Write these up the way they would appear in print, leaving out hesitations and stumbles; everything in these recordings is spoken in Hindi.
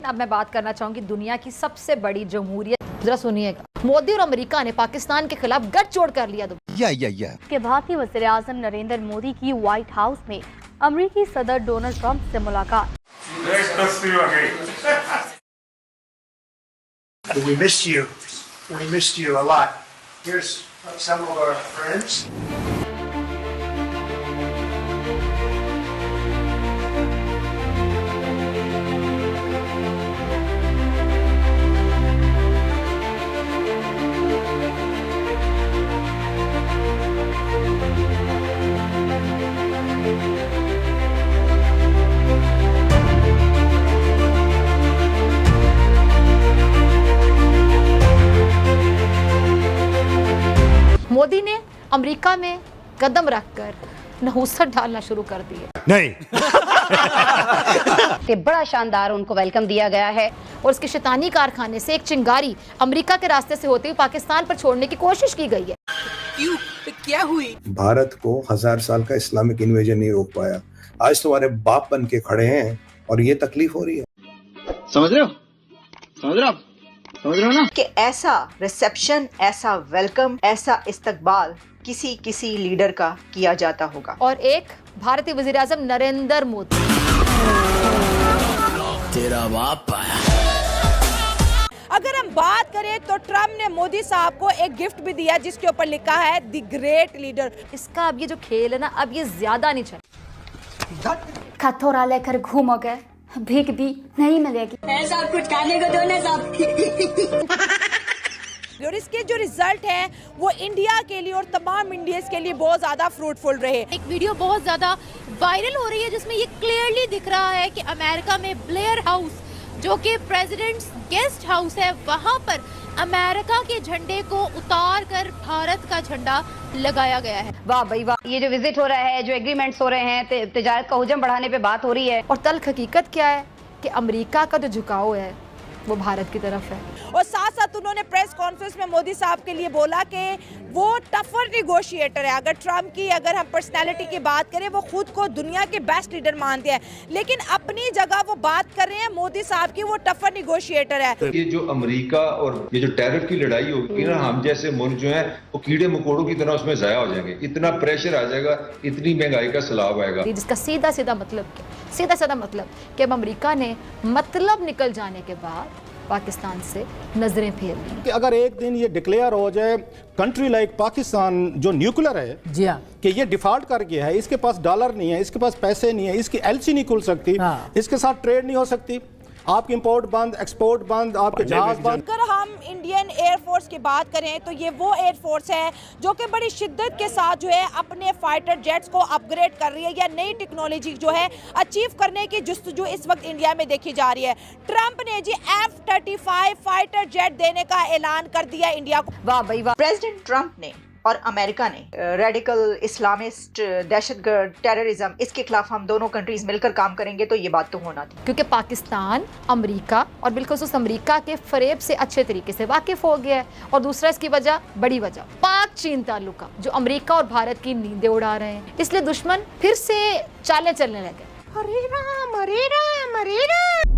अब मैं बात करना चाहूंगी दुनिया की सबसे बड़ी जमहूरियत। जरा सुनिएगा, मोदी और अमेरिका ने पाकिस्तान के खिलाफ गठजोड़ कर लिया। के भारतीय वज़ीर आज़म नरेंद्र मोदी की व्हाइट हाउस में अमेरिकी सदर डोनाल्ड ट्रंप से मुलाकात। We missed you. We missed you a lot. Here's some of our friends. Modi ने अमेरिका में कदम रखकर नहुसत डालना शुरू कर दिए। नहीं। कि बड़ा शानदार उनको वेलकम दिया गया है और उसके शैतानी कारखाने से एक चिंगारी अमेरिका के रास्ते से होते हुए पाकिस्तान पर छोड़ने की कोशिश की गई है। क्यों? क्या हुई? भारत को 1000 साल का इस्लामिक इन्वेजन नहीं रोक पाया। आज तुम्हारे बाप बन के खड़े हैं और ये तकलीफ हो रही है। समझ रहे हो? समझ रहे हो? समझ रहे हो ना? कि ऐसा रिसेप्शन, ऐसा वेलकम, ऐसा इस्तकबाल किसी लीडर का किया जाता होगा। और एक भारतीय वज़ीर आज़म नरेंद्र मोदी। तेरा बाप आया। अगर हम बात करें तो ट्रम्प ने मोदी साहब को एक गिफ्ट भी दिया जिसके ऊपर लिखा है द ग्रेट लीडर। इसका अब ये जो खेल है ना, अब ये ज्यादा नहीं चल। कटोरा लेकर घूमोगे, भीख भी नहीं मिलेगी। साहब कुछ खाने को दो ना साहब। और इसके जो रिजल्ट है वो इंडिया के लिए और तमाम इंडियंस के लिए बहुत ज्यादा फ्रूटफुल रहे। एक वीडियो बहुत ज्यादा वायरल हो रही है जिसमें ये क्लियरली दिख रहा है कि अमेरिका में ब्लेयर हाउस, जो कि प्रेसिडेंट्स गेस्ट हाउस है, वहां पर अमेरिका के झंडे को उतार कर भारत का झंडा लगाया गया है। वाह भाई वाह। ये जो विजिट हो रहा है, जो एग्रीमेंट्स हो रहे हैं, तिजारत का हुजम बढ़ाने पे बात हो रही है। और तल्ख हकीकत क्या है कि अमेरिका का जो झुकाव है वो भारत की तरफ है। और साथ साथ उन्होंने प्रेस कॉन्फ्रेंस में मोदी साहब के लिए बोला कि वो टफर निगोशिएटर है। अगर ट्रम्प की अगर हम पर्सनैलिटी की बात करें, वो खुद को दुनिया के बेस्ट लीडर मानते हैं, लेकिन अपनी जगह वो बात कर रहे हैं मोदी साहब की, वो टफर निगोशिएटर है। ये जो अमेरिका और ये जो टैरिफ की लड़ाई होगी ना, हम जैसे मुल्क जो है वो कीड़े मकोड़ों की तरह उसमें जाया हो जाएंगे। इतना प्रेशर आ जाएगा, इतनी महंगाई का सैलाब आएगा। जिसका सीधा सीधा मतलब कि अब अमेरिका ने मतलब निकल जाने के बाद पाकिस्तान से नजरें फेर ली। कि अगर एक दिन ये डिक्लेयर हो जाए कंट्री लाइक पाकिस्तान जो न्यूक्लियर है, जी हाँ, कि ये डिफॉल्ट कर गया है, इसके पास डॉलर नहीं है, इसके पास पैसे नहीं है, इसकी एलसी नहीं खुल सकती, इसके साथ ट्रेड नहीं हो सकती, आपकी इंपोर्ट बंद, एक्सपोर्ट बंद, आपके जहाज बंद। अगर हम इंडियन एयरफोर्स की बात करें तो ये वो एयरफोर्स है जो कि बड़ी शिद्दत के साथ जो है अपने फाइटर जेट्स को अपग्रेड कर रही है या नई टेक्नोलॉजी जो है अचीव करने की जुस्तजू इस वक्त इंडिया में देखी जा रही है। ट्रंप ने जी F-35 फाइटर जेट देने का ऐलान कर दिया इंडिया को। वाह भाई वाह। प्रेसिडेंट ट्रंप ने और अमेरिका ने रेडिकल इस्लामिस्ट, दहशतगर्द, टेररिज्म, इसके खिलाफ हम दोनों कंट्रीज मिलकर काम करेंगे तो ये बात तो होना थी। क्योंकि पाकिस्तान अमेरिका और बिलखुसूस अमेरिका के फरेब से अच्छे तरीके से वाकिफ हो गया है। और दूसरा इसकी वजह, बड़ी वजह, पाक चीन ताल्लुका जो अमेरिका और भारत की नींदें उड़ा रहे हैं। इसलिए दुश्मन फिर से चालें चलने लगे। हरे राम, हरे राम, हरे राम।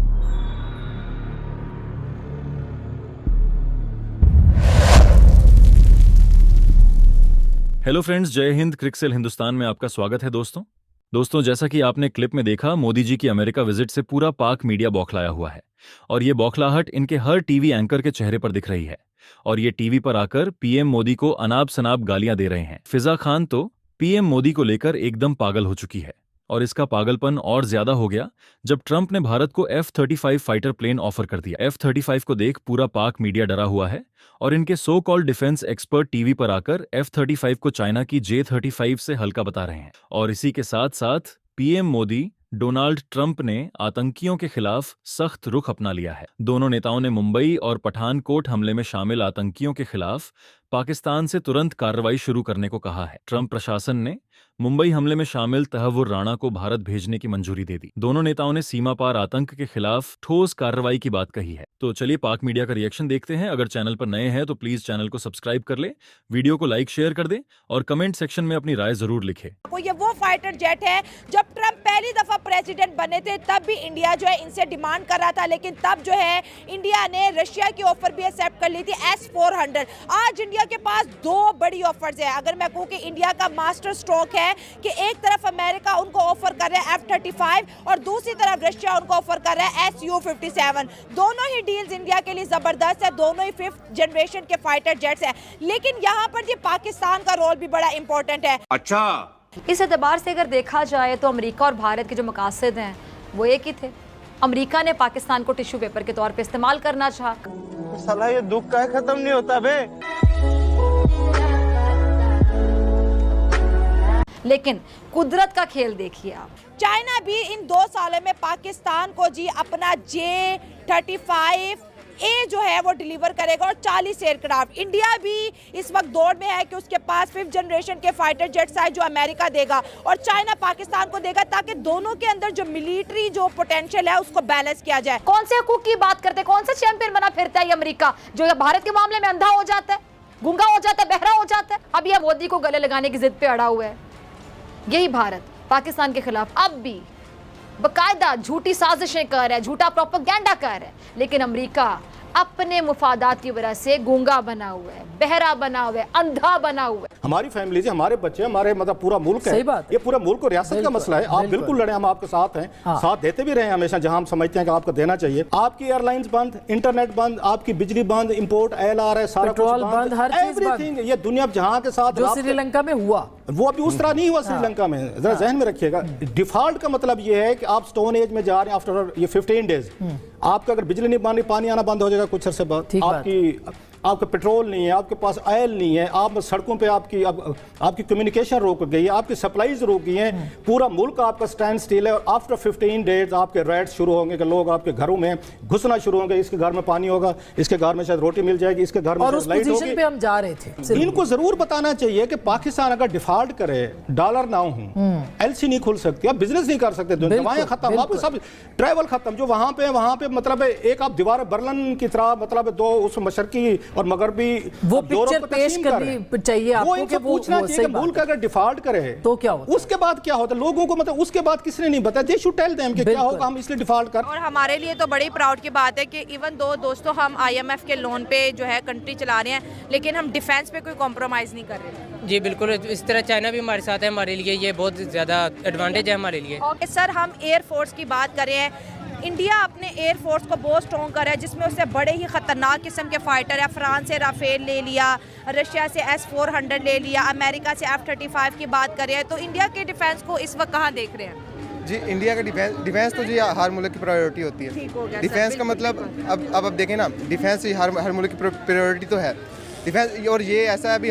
हेलो फ्रेंड्स, जय हिंद। क्रिकसेल हिंदुस्तान में आपका स्वागत है दोस्तों जैसा कि आपने क्लिप में देखा, मोदी जी की अमेरिका विजिट से पूरा पाक मीडिया बौखलाया हुआ है और ये बौखलाहट इनके हर टीवी एंकर के चेहरे पर दिख रही है। और ये टीवी पर आकर पीएम मोदी को अनाप शनाप गालियां दे रहे हैं। फिजा खान तो पीएम मोदी को लेकर एकदम पागल हो चुकी है और इसका पागलपन और ज्यादा हो गया जब ट्रंप ने भारत को F-35 फाइटर प्लेन ऑफर कर दिया। F-35 को देख पूरा पाक मीडिया डरा हुआ है और इनके so called defence expert TV पर आकर F-35 को चाइना की J-35 से हल्का बता रहे हैं। और इसी के साथ साथ पीएम मोदी डोनाल्ड ट्रंप ने आतंकियों के खिलाफ सख्त रुख अपना लिया है। दोनों नेताओं ने मुंबई और पठानकोट हमले में शामिल आतंकियों के खिलाफ पाकिस्तान से तुरंत कार्रवाई शुरू करने को कहा है। ट्रंप प्रशासन ने मुंबई हमले में शामिल तहव्वुर राणा को भारत भेजने की मंजूरी दे दी। दोनों नेताओं ने सीमा पार आतंक के खिलाफ ठोस कार्रवाई की बात कही है। तो चलिए पाक मीडिया का रिएक्शन देखते हैं। अगर चैनल पर नए हैं तो प्लीज चैनल को सब्सक्राइब कर ले, वीडियो को लाइक शेयर कर दे और कमेंट सेक्शन में अपनी राय जरूर लिखे। ये वो फाइटर जेट है, जब ट्रंप पहली दफा प्रेसिडेंट बने थे तब भी इंडिया जो है इनसे डिमांड कर रहा था, लेकिन तब जो है इंडिया ने रशिया की ऑफर भी एक्सेप्ट कर ली थी S-400। आज इंडिया के पास दो बड़ी ऑफर्स है। अगर मैं कहूँ कि इंडिया का मास्टर स्ट्रोक है कि एक तरफ अमेरिका उनको ऑफर कर रहा है F-35 और दूसरी तरफ रशिया उनको ऑफर कर रहा है Su-57। दोनों ही डील्स इंडिया के लिए जबरदस्त है, दोनों ही 5th जनरेशन के फाइटर जेट्स हैं। लेकिन यहाँ पर ये पाकिस्तान का रोल भी बड़ा इंपॉर्टेंट है। अच्छा, इस एतबार से अगर देखा जाए तो अमेरिका और भारत के जो मकासद हैं वो एक ही थे। अमेरिका ने पाकिस्तान को टिश्यू पेपर के तौर पे इस्तेमाल करना चाहा। साला ये दुख का खत्म नहीं होता बे। लेकिन कुदरत का खेल देखिए आप। चाइना भी इन 2 सालों में पाकिस्तान को जी अपना J-35A जो है वो डिलीवर करेगा और 40 एयरक्राफ्ट। इंडिया भी इस वक्त दौड़ में है कि उसके पास 5th जनरेशन के फाइटर जेट्स आए जो अमेरिका देगा और चाइना पाकिस्तान को देगा, ताकि दोनों के अंदर जो मिलिट्री जो पोटेंशियल है उसको बैलेंस किया जाए। कौन से हकूक की बात करते, कौन सा चैंपियन बना फिरता है ये अमेरिका, जो भारत के मामले में अंधा हो जाता है, गूंगा हो जाता है, बहरा हो जाता है। अब यह मोदी को गले लगाने की जिद पे अड़ा हुआ है। यही भारत पाकिस्तान के खिलाफ अब भी बकायदा झूठी साजिशें कर रहा है, झूठा प्रोपेगेंडा कर रहा है, लेकिन अमेरिका अपने मुफादात की वजह से गूंगा बना हुआ है, बहरा बना हुआ है, अंधा बना हुआ है। हमारी फैमिली से हमारे बच्चे, हमारे मतलब पूरा मुल्क है, ये पूरा मुल्क और रियासत का मसला है। आप बिल्कुल लड़े, हम आपके साथ हैं, साथ देते भी रहे हमेशा जहां हम समझते हैं कि आपको देना चाहिए। आपकी एयरलाइंस बंद, इंटरनेट बंद, आपकी बिजली बंद, इंपोर्ट ALR है, सारा कुछ बंद, हर चीज बंद। ये दुनिया जहां के साथ जो श्रीलंका में हुआ वो अभी उस तरह नहीं हुआ श्रीलंका में, जरा जहन में रखिएगा। डिफॉल्ट का मतलब ये है कि आप स्टोन एज में जा रहे हैं। आफ्टर ये 15 डेज आपका अगर बिजली नहीं बनी, पानी आना बंद हो जाएगा कुछ अरसे बाद। आपका पेट्रोल नहीं है, आपके पास ऑयल नहीं है, आप सड़कों पे आपकी कम्युनिकेशन रोक गई है, आपकी सप्लाईज रोक गई हैं, पूरा मुल्क आपका स्टैंड स्टिल है। और आफ्टर 15 डेज आपके रेड्स शुरू होंगे कि लोग आपके घरों में घुसना शुरू होंगे। इसके घर में पानी होगा, इसके घर में शायद रोटी मिल जाएगी, इसके घर में लाइट होगी। हम जा रहे थे। इनको जरूर बताना चाहिए कि पाकिस्तान अगर डिफॉल्ट करे, डॉलर ना हो, LC नहीं खुल सकती, आप बिजनेस नहीं कर सकते, दवाएं खत्म, आपके सब ट्रैवल खत्म। जो वहां पे मतलब एक आप दीवार बर्लिन की तरह मतलब दो उस मशरकी और मगरबी वो पिक्चर पेश करनी चाहिए आपको कि वो पूछना चाहिए कि मुल्क अगर डिफॉल्ट करे तो क्या होता है, उसके बाद क्या होता है। लोगों को मतलब उसके बाद किसने नहीं बताया, दे शुड टेल देम कि क्या होगा, हम इसलिए डिफॉल्ट कर। और हमारे लिए तो बड़ी प्राउड की बात है कि इवन दो दोस्तों हम IMF के लोन पे जो है कंट्री चला रहे हैं, लेकिन हम डिफेंस पे कोई कॉम्प्रोमाइज नहीं कर रहे। जी बिल्कुल, इस तरह चाइना भी हमारे साथ है, हमारे लिए ये बहुत ज़्यादा एडवांटेज है हमारे लिए। ओके सर, हम एयरफोर्स की बात कर रहे हैं। इंडिया अपने एयरफोर्स को बहुत स्ट्रॉन्ग कर रहा है, जिसमें उससे बड़े ही खतरनाक किस्म के फाइटर है। फ्रांस से राफेल ले लिया, रशिया से S-400 ले लिया, अमेरिका से F-35 की बात कर रहे हैं। तो इंडिया के डिफेंस को इस वक्त कहाँ देख रहे हैं? जी इंडिया का डिफेंस तो जी हर मुल्क की प्रायोरिटी होती है। डिफेंस का मतलब अब देखें ना, डिफेंस हर मुल्क की प्रायोरिटी तो है डिफेंस। और ये ऐसा है, अभी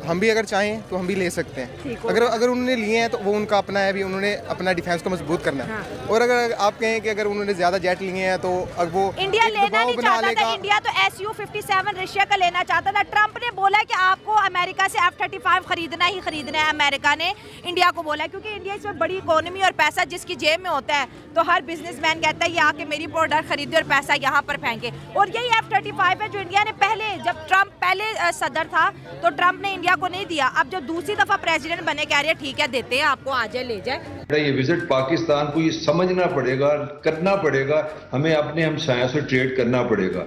हम भी अगर चाहें तो हम भी ले सकते हैं। अगर उन्होंने लिए हैं तो वो उनका अपना है, भी उन्होंने अपना डिफेंस को मजबूत करना है। और अगर आप कहें कि अगर उन्होंने ज्यादा जेट लिए हैं तो अब वो इंडिया लेना नहीं चाहता था। इंडिया तो Su-57 रशिया का लेना चाहता था। ट्रंप ने बोला कि आपको अमेरिका से F-35 खरीदना ही खरीदना है। अमेरिका ने इंडिया को बोला, क्योंकि इंडिया इसमें बड़ी इकोनॉमी और पैसा जिसकी जेब में होता है, तो हर बिजनेसमैन कहता है ये आके मेरी प्रोडक्ट खरीदे और पैसा यहाँ पर फेंके। और यही F-35 है जो इंडिया ने पहले, जब ट्रंप पहले सदर था तो ट्रंप ने इंडिया को नहीं दिया। अब जब दूसरी दफा प्रेसिडेंट बने, कह रहे हैं ठीक है देते हैं आपको, आ जाए ले जाए। ये विजिट पाकिस्तान को ये समझना पड़ेगा, करना पड़ेगा, हमें अपने हमसायों से ट्रेड करना पड़ेगा।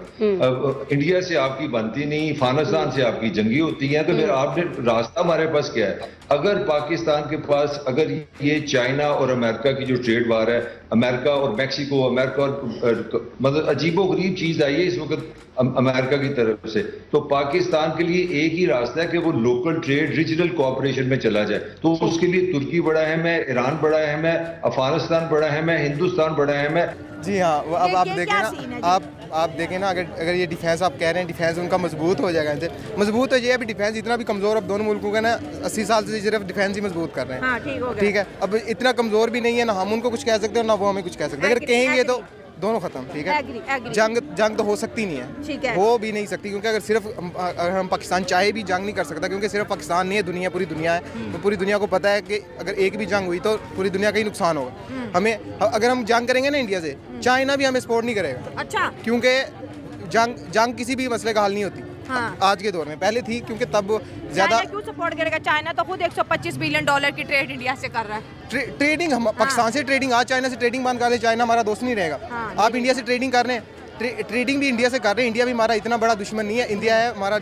अब इंडिया से आपकी बनती नहीं, अफगानिस्तान से आपकी जंगी होती है, तो फिर आपने रास्ता हमारे पास क्या है? अगर पाकिस्तान के पास अगर ये चाइना और अमेरिका की जो ट्रेड वार है, अमेरिका और मैक्सिको, अमेरिका और मतलब अजीबोगरीब चीज आई है इस वक्त अमेरिका की तरफ से, तो पाकिस्तान के लिए एक ही रास्ता है कि वो लोकल ट्रेड रीजनल कोऑपरेशन में चला जाए। तो उसके लिए तुर्की बड़ा अहम है, ईरान बड़ा अहम है, अफगानिस्तान बड़ा अहम है, हिंदुस्तान बड़ा अहम है। जी हाँ, अब आप देखें ना, आप देखें ना, अगर ये डिफेंस आप कह रहे हैं डिफेंस उनका मजबूत हो जाएगा। मजबूत तो ये अभी डिफेंस इतना भी कमजोर अब दोनों मुल्कों का ना 80 साल से सिर्फ डिफेंस ही मजबूत कर रहे हैं। हाँ, ठीक है, अब इतना कमजोर भी नहीं है, ना हम उनको कुछ कह सकते हैं ना वो हमें कुछ कह सकते हैं। अगर कहेंगे तो दोनों खत्म, ठीक है। एग्री। जंग तो हो सकती नहीं है, ठीक है। हो भी नहीं सकती, क्योंकि अगर हम पाकिस्तान चाहे भी जंग नहीं कर सकता, क्योंकि सिर्फ पाकिस्तान नहीं है, दुनिया पूरी दुनिया है। तो पूरी दुनिया को पता है कि अगर एक भी जंग हुई तो पूरी दुनिया का ही नुकसान होगा। हमें अगर हम जंग करेंगे ना इंडिया से, चाइना भी हमें सपोर्ट नहीं करेगा। अच्छा। क्योंकि जंग किसी भी मसले का हल नहीं होती। हाँ। आज के दौर में, पहले थी क्योंकि तब ज्यादा। चाइना क्यों सपोर्ट करेगा? चाइना तो खुद 125 बिलियन डॉलर की ट्रेड इंडिया से कर रहा है। ट्रेडिंग हम पाकिस्तान से ट्रेडिंग, आज चाइना से ट्रेडिंग बंद कर दे, चाइना हमारा दोस्त नहीं रहेगा। आप इंडिया से ट्रेडिंग कर रहे हैं, ट्रेडिंग भी इंडिया से कर रहे हैं। इंडिया भी हमारा इतना बड़ा दुश्मन नहीं है, इंडिया है हमारा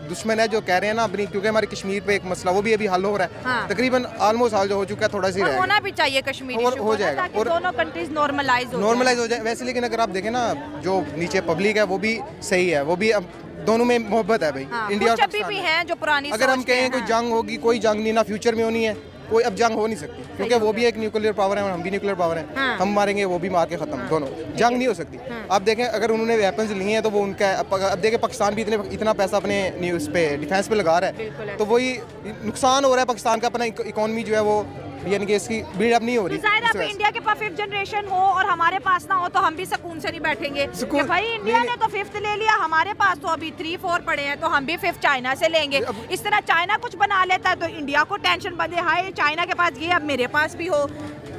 दुश्मन है जो कह रहे हैं ना अपनी, क्योंकि हमारे कश्मीर पे एक मसला वो भी अभी हल हो रहा है। हाँ। तकरीबन ऑलमोस्ट हल जो हो चुका है, थोड़ा सी रहेगा। होना भी चाहिए कश्मीर हो जाएगा, ताकि दोनों कंट्रीज नॉर्मलाइज हो जाए वैसे। लेकिन अगर आप देखें ना, जो नीचे पब्लिक है वो भी सही है, वो भी दोनों में मोहब्बत है भाई। इंडिया और भी हैं जो पुरानी अगर हम कहें कोई जंग होगी, कोई जंग नहीं ना फ्यूचर में होनी है, कोई अब जंग हो नहीं सकती, क्योंकि वो भी एक न्यूक्लियर पावर है और हम भी न्यूक्लियर पावर है। हम मारेंगे वो भी मार के खत्म, दोनों जंग नहीं हो सकती। आप देखें अगर उन्होंने वेपन्स लिए हैं तो वो उनका, अब देखें पाकिस्तान भी इतना पैसा अपने न्यूज़ पे डिफेंस पे लगा रहा है, तो वही नुकसान हो रहा है पाकिस्तान का। अपना इकोनॉमी जो है वो यानी कि इसकी बिल्डअप नहीं हो रही। तो इंडिया के पास 5th जनरेशन हो और हमारे पास ना हो तो हम भी सुकून से नहीं बैठेंगे कि भाई इंडिया ने तो 5th ले लिया, हमारे पास तो अभी 3-4 पड़े हैं, तो हम भी 5th चाइना से लेंगे। इस तरह चाइना कुछ बना लेता है तो इंडिया को टेंशन बंधे, हाय चाइना के पास ये, अब मेरे पास भी हो।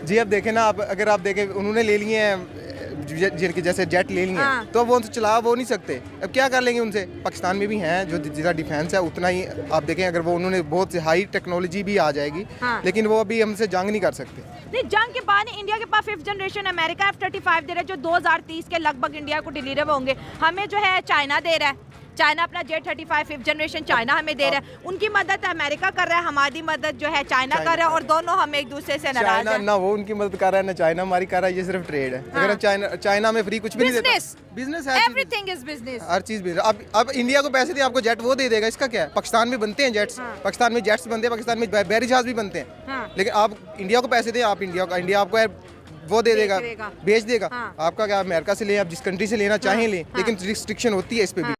जी अब देखें ना, आप अगर आप देखें उन्होंने ले लिए हैं जिनके जैसे जेट ले लिए हैं, तो वो उनसे चला वो नहीं सकते। अब क्या कर लेंगे उनसे? पाकिस्तान में भी हैं जो जितना डिफेंस है उतना ही। आप देखें अगर वो उन्होंने बहुत हाई टेक्नोलॉजी भी आ जाएगी, लेकिन वो अभी हमसे जंग नहीं कर सकते। नहीं, जंग के बाद इंडिया के पास 5th जनरेशन अमेरिका F-35 दे रहा है जो 2030 के लगभग इंडिया को डिलीवर होंगे। हमें जो है चाइना दे रहा है, चाइना अपना J-35 5th जनरेशन चाइना हमें दे रहा है। उनकी मदद अमेरिका कर रहा है, हमारी मदद जो है चाइना कर रहा है, और दोनों हम एक दूसरे से नाराज हैं। ना वो उनकी मदद कर रहा है ना चाइना हमारी कर रहा है, ये सिर्फ ट्रेड है। अगर चाइना में फ्री कुछ भी नहीं देता, बिजनेस है, एवरीथिंग इज बिजनेस, हर चीज बिजनेस। अब इंडिया को पैसे दे, आपको जेट वो दे देगा, इसका क्या है? पाकिस्तान में बनते हैं जेट्स, पाकिस्तान में जेट्स बनते हैं, पाकिस्तान में बैरी जहाज भी बनते हैं, लेकिन आप इंडिया को पैसे दें, आप इंडिया आपको वो दे देगा, बेच देगा। आपका क्या? अमेरिका से लें, आप जिस कंट्री से लेना चाहें लें, लेकिन रिस्ट्रिक्शन होती है इस पे भी।